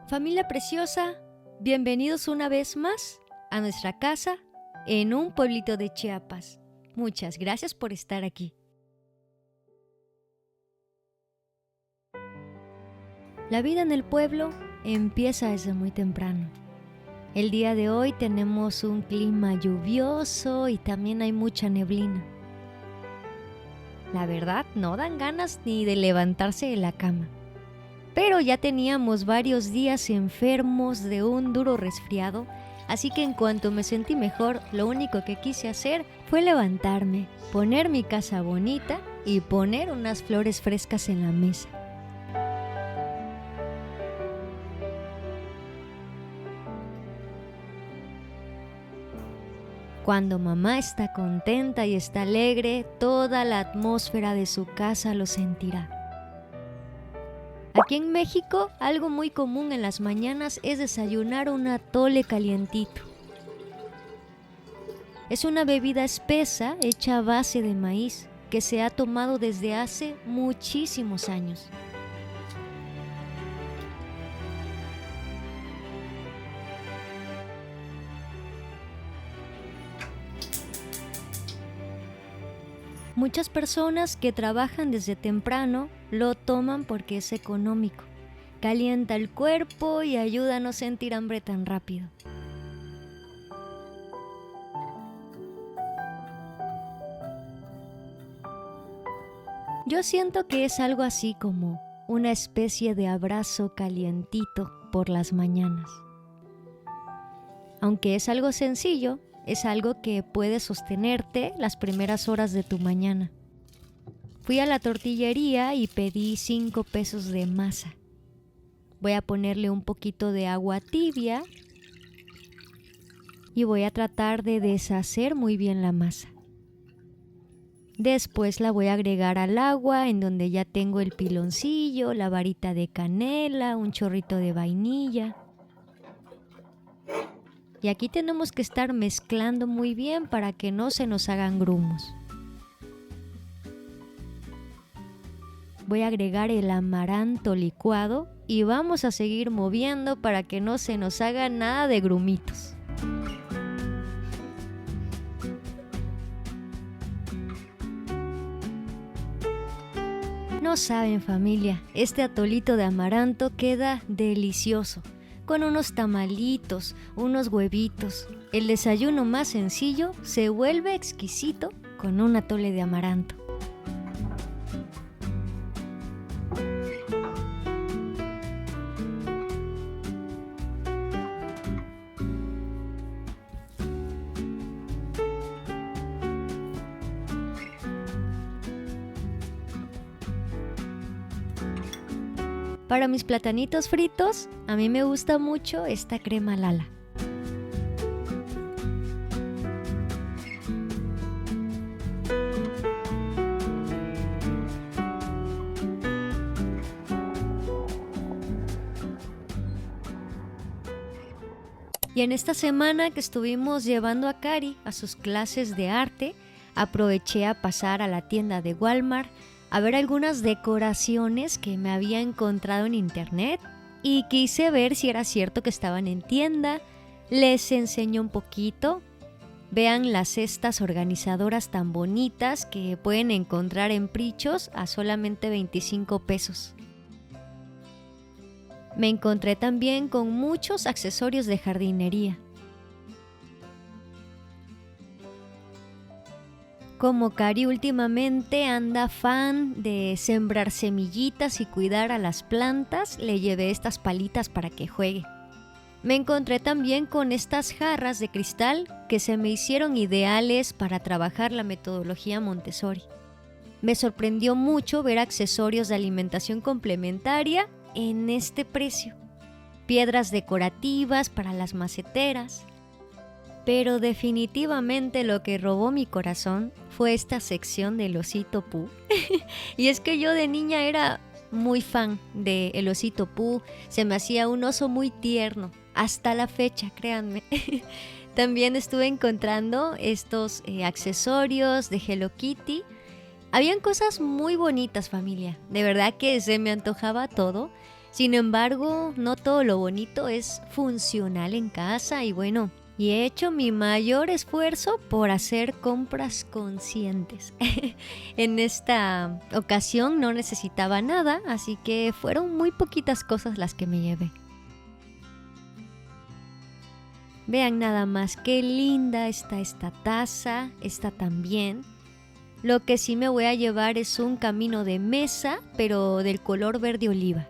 Familia preciosa, bienvenidos una vez más a nuestra casa en un pueblito de Chiapas. Muchas gracias por estar aquí. La vida en el pueblo empieza desde muy temprano. El día de hoy tenemos un clima lluvioso y también hay mucha neblina. La verdad, no dan ganas ni de levantarse de la cama. Pero ya teníamos varios días enfermos de un duro resfriado, así que en cuanto me sentí mejor, lo único que quise hacer fue levantarme, poner mi casa bonita y poner unas flores frescas en la mesa. Cuando mamá está contenta y está alegre, toda la atmósfera de su casa lo sentirá. Aquí en México, algo muy común en las mañanas es desayunar un atole calientito. Es una bebida espesa hecha a base de maíz que se ha tomado desde hace muchísimos años. Muchas personas que trabajan desde temprano lo toman porque es económico, calienta el cuerpo y ayuda a no sentir hambre tan rápido. Yo siento que es algo así como una especie de abrazo calientito por las mañanas. Aunque es algo sencillo, es algo que puede sostenerte las primeras horas de tu mañana. Fui a la tortillería y pedí 5 pesos de masa. Voy a ponerle un poquito de agua tibia y voy a tratar de deshacer muy bien la masa. Después la voy a agregar al agua en donde ya tengo el piloncillo, la varita de canela, un chorrito de vainilla. Y aquí tenemos que estar mezclando muy bien para que no se nos hagan grumos. Voy a agregar el amaranto licuado y vamos a seguir moviendo para que no se nos haga nada de grumitos. No saben, familia, este atolito de amaranto queda delicioso. Con unos tamalitos, unos huevitos. El desayuno más sencillo se vuelve exquisito con un atole de amaranto. Para mis platanitos fritos, a mí me gusta mucho esta crema Lala. Y en esta semana que estuvimos llevando a Cari a sus clases de arte, aproveché a pasar a la tienda de Walmart a ver algunas decoraciones que me había encontrado en internet y quise ver si era cierto que estaban en tienda. Les enseño un poquito. Vean las cestas organizadoras tan bonitas que pueden encontrar en Prichos a solamente 25 pesos. Me encontré también con muchos accesorios de jardinería. Como Cari últimamente anda fan de sembrar semillitas y cuidar a las plantas, le llevé estas palitas para que juegue. Me encontré también con estas jarras de cristal que se me hicieron ideales para trabajar la metodología Montessori. Me sorprendió mucho ver accesorios de alimentación complementaria en este precio. Piedras decorativas para las maceteras. Pero definitivamente lo que robó mi corazón fue esta sección del Osito Pú. Y es que yo de niña era muy fan del Osito Pú. Se me hacía un oso muy tierno. Hasta la fecha, créanme. También estuve encontrando estos accesorios de Hello Kitty. Habían cosas muy bonitas, familia. De verdad que se me antojaba todo. Sin embargo, no todo lo bonito es funcional en casa y bueno, y he hecho mi mayor esfuerzo por hacer compras conscientes. En esta ocasión no necesitaba nada, así que fueron muy poquitas cosas las que me llevé. Vean nada más qué linda está esta taza, esta también. Lo que sí me voy a llevar es un camino de mesa, pero del color verde oliva.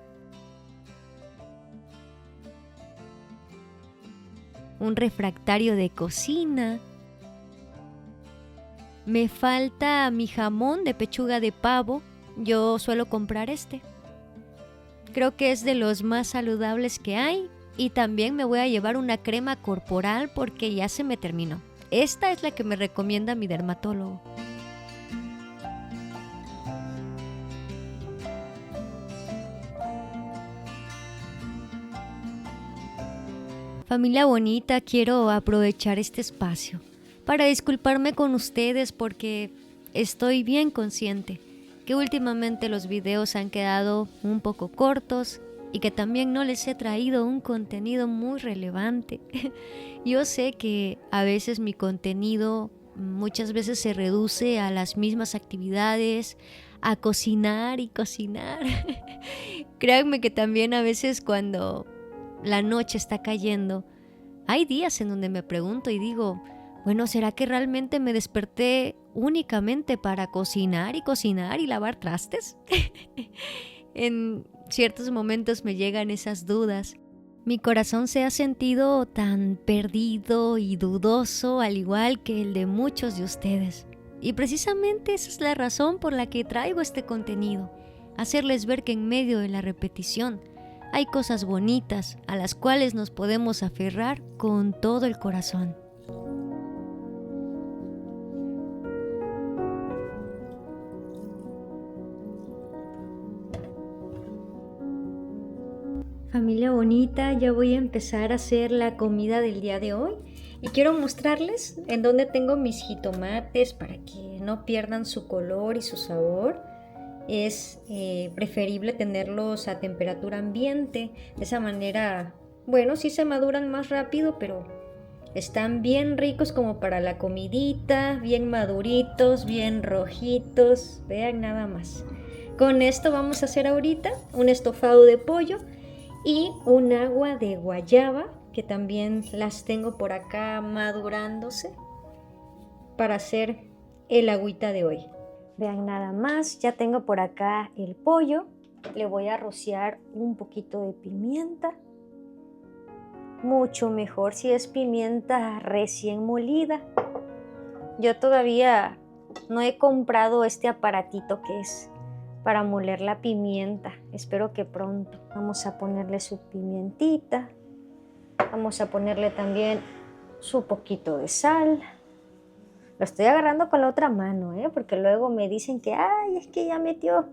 Un refractario de cocina. Me falta mi jamón de pechuga de pavo. Yo suelo comprar este. Creo que es de los más saludables que hay. Y también me voy a llevar una crema corporal porque ya se me terminó. Esta es la que me recomienda mi dermatólogo. Familia bonita, quiero aprovechar este espacio para disculparme con ustedes porque estoy bien consciente que últimamente los videos han quedado un poco cortos y que también no les he traído un contenido muy relevante. Yo sé que a veces mi contenido muchas veces se reduce a las mismas actividades, a cocinar y cocinar. Créanme que también a veces cuando la noche está cayendo, hay días en donde me pregunto y digo, bueno, ¿será que realmente me desperté únicamente para cocinar y lavar trastes? En ciertos momentos me llegan esas dudas. Mi corazón se ha sentido tan perdido y dudoso, al igual que el de muchos de ustedes. Y precisamente esa es la razón por la que traigo este contenido, hacerles ver que en medio de la repetición hay cosas bonitas a las cuales nos podemos aferrar con todo el corazón. Familia bonita, ya voy a empezar a hacer la comida del día de hoy y quiero mostrarles en dónde tengo mis jitomates para que no pierdan su color y su sabor. Es preferible tenerlos a temperatura ambiente, de esa manera, bueno, sí se maduran más rápido, pero están bien ricos como para la comidita, bien maduritos, bien rojitos, vean nada más. Con esto vamos a hacer ahorita un estofado de pollo y un agua de guayaba, que también las tengo por acá madurándose para hacer el agüita de hoy. Vean nada más, ya tengo por acá el pollo, le voy a rociar un poquito de pimienta, mucho mejor si es pimienta recién molida. Yo todavía no he comprado este aparatito que es para moler la pimienta, espero que pronto. Vamos a ponerle su pimientita, vamos a ponerle también su poquito de sal. Lo estoy agarrando con la otra mano, porque luego me dicen que ay, es que ya metió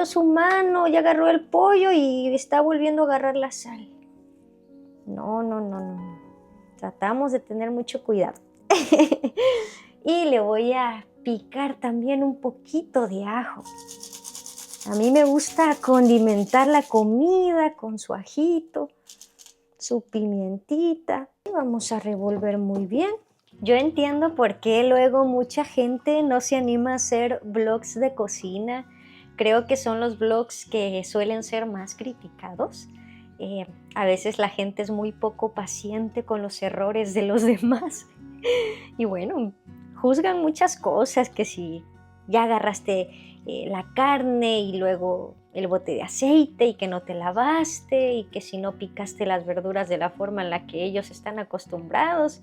su mano, ya agarró el pollo y está volviendo a agarrar la sal. No. Tratamos de tener mucho cuidado. Y le voy a picar también un poquito de ajo. A mí me gusta condimentar la comida con su ajito, su pimientita. Y vamos a revolver muy bien. Yo entiendo por qué luego mucha gente no se anima a hacer vlogs de cocina. Creo que son los vlogs que suelen ser más criticados. A veces la gente es muy poco paciente con los errores de los demás. Y bueno, juzgan muchas cosas, que si ya agarraste la carne y luego el bote de aceite y que no te lavaste y que si no picaste las verduras de la forma en la que ellos están acostumbrados.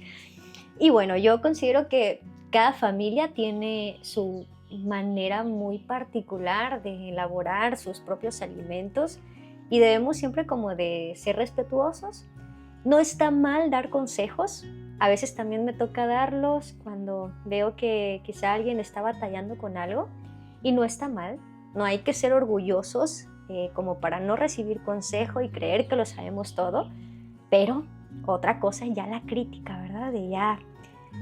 Y bueno, yo considero que cada familia tiene su manera muy particular de elaborar sus propios alimentos y debemos siempre como de ser respetuosos. No está mal dar consejos, a veces también me toca darlos cuando veo que quizá alguien está batallando con algo y no está mal, no hay que ser orgullosos como para no recibir consejo y creer que lo sabemos todo, pero otra cosa es ya la crítica, ¿verdad? De ya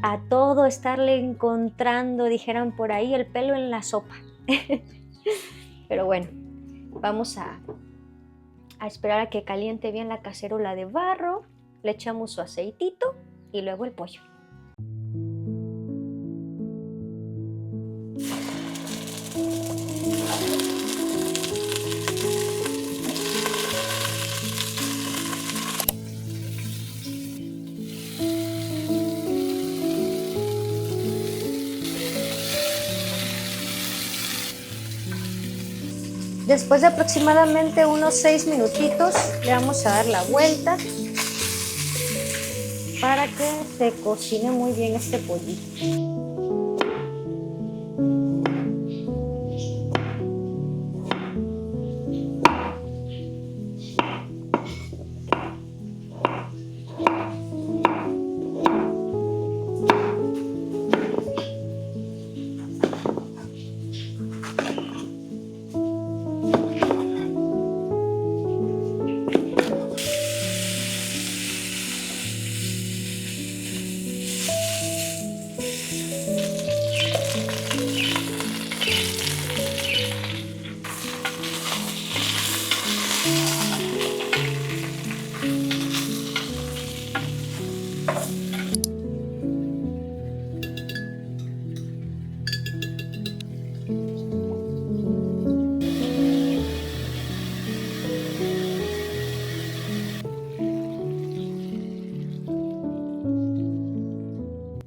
a todo estarle encontrando, dijeran por ahí, el pelo en la sopa. Pero bueno, vamos a A esperar a que caliente bien la cacerola de barro, le echamos su aceitito y luego el pollo. Después de aproximadamente unos 6 minutitos le vamos a dar la vuelta para que se cocine muy bien este pollito.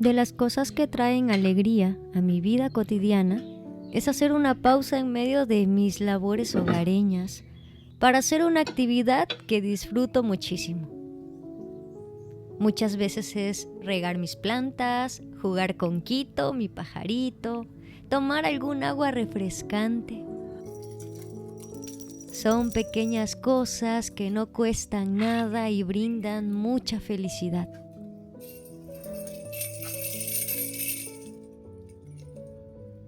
De las cosas que traen alegría a mi vida cotidiana es hacer una pausa en medio de mis labores hogareñas para hacer una actividad que disfruto muchísimo. Muchas veces es regar mis plantas, jugar con Quito, mi pajarito, tomar algún agua refrescante. Son pequeñas cosas que no cuestan nada y brindan mucha felicidad.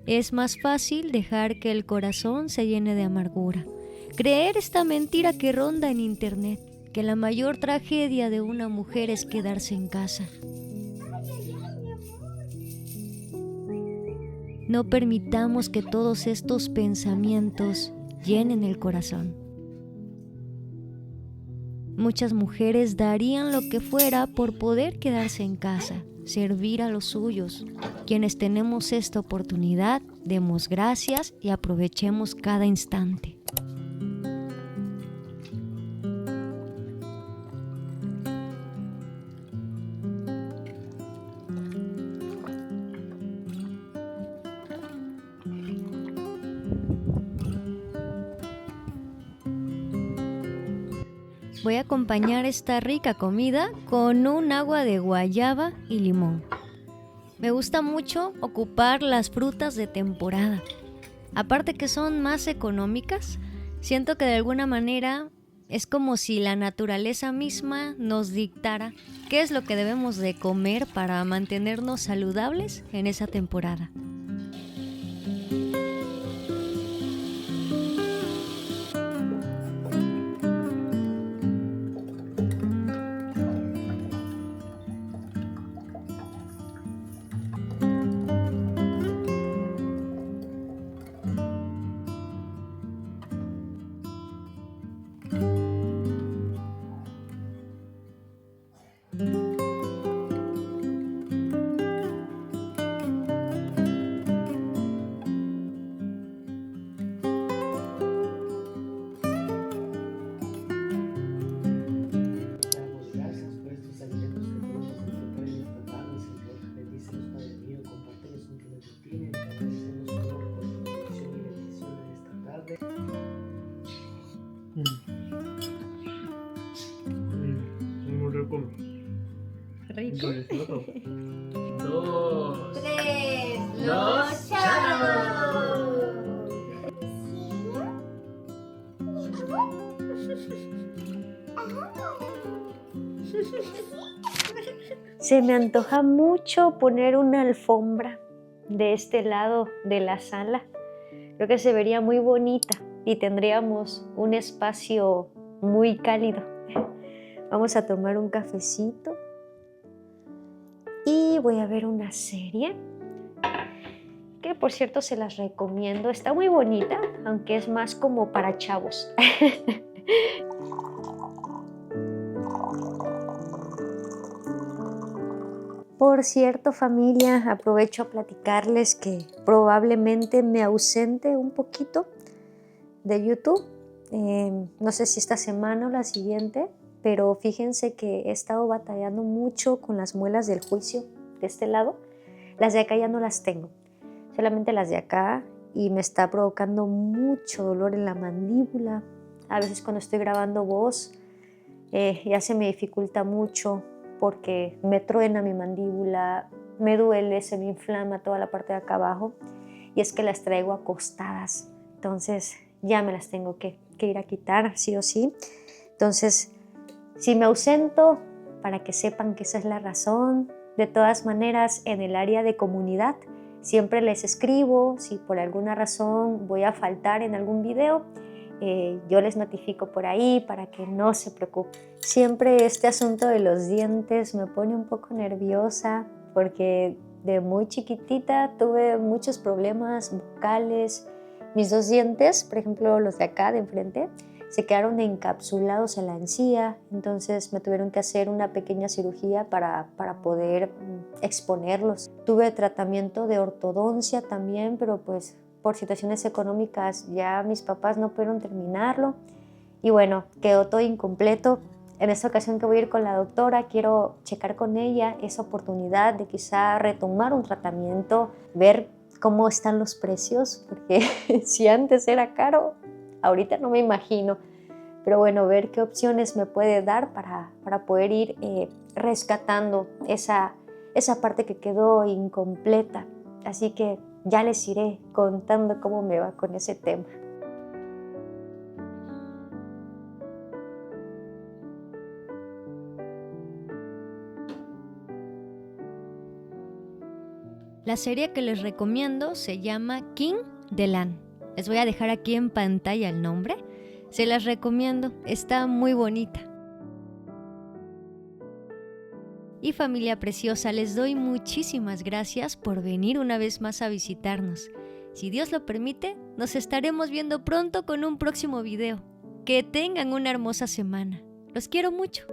Es más fácil dejar que el corazón se llene de amargura, creer esta mentira que ronda en internet, que la mayor tragedia de una mujer es quedarse en casa. No permitamos que todos estos pensamientos llenen el corazón. Muchas mujeres darían lo que fuera por poder quedarse en casa, servir a los suyos. Quienes tenemos esta oportunidad, demos gracias y aprovechemos cada instante. Voy a acompañar esta rica comida con un agua de guayaba y limón. Me gusta mucho ocupar las frutas de temporada. Aparte que son más económicas, siento que de alguna manera es como si la naturaleza misma nos dictara qué es lo que debemos de comer para mantenernos saludables en esa temporada. Rico. Dos, Tres, dos, chao. Se me antoja mucho poner una alfombra de este lado de la sala. Creo que se vería muy bonita y tendríamos un espacio muy cálido. Vamos a tomar un cafecito y voy a ver una serie que, por cierto, se las recomiendo. Está muy bonita, aunque es más como para chavos. Por cierto, familia, aprovecho a platicarles que probablemente me ausente un poquito de YouTube. No sé si esta semana o la siguiente, pero fíjense que he estado batallando mucho con las muelas del juicio de este lado. Las de acá ya no las tengo, solamente las de acá, y me está provocando mucho dolor en la mandíbula. A veces cuando estoy grabando voz ya se me dificulta mucho porque me truena mi mandíbula, me duele, se me inflama toda la parte de acá abajo, y es que las traigo acostadas, entonces ya me las tengo que ir a quitar sí o sí. Entonces, si me ausento, para que sepan que esa es la razón. De todas maneras, en el área de comunidad siempre les escribo. Si por alguna razón voy a faltar en algún video, yo les notifico por ahí para que no se preocupen. Siempre este asunto de los dientes me pone un poco nerviosa porque de muy chiquitita tuve muchos problemas vocales. Mis 2 dientes, por ejemplo los de acá de enfrente, se quedaron encapsulados en la encía, entonces me tuvieron que hacer una pequeña cirugía para poder exponerlos. Tuve tratamiento de ortodoncia también, pero pues por situaciones económicas ya mis papás no pudieron terminarlo y bueno, quedó todo incompleto. En esta ocasión que voy a ir con la doctora, quiero checar con ella esa oportunidad de quizá retomar un tratamiento, ver cómo están los precios, porque si antes era caro, ahorita no me imagino. Pero bueno, ver qué opciones me puede dar para poder ir rescatando esa parte que quedó incompleta. Así que ya les iré contando cómo me va con ese tema. La serie que les recomiendo se llama King de Lan. Les voy a dejar aquí en pantalla el nombre. Se las recomiendo, está muy bonita. Y familia preciosa, les doy muchísimas gracias por venir una vez más a visitarnos. Si Dios lo permite, nos estaremos viendo pronto con un próximo video. Que tengan una hermosa semana. Los quiero mucho.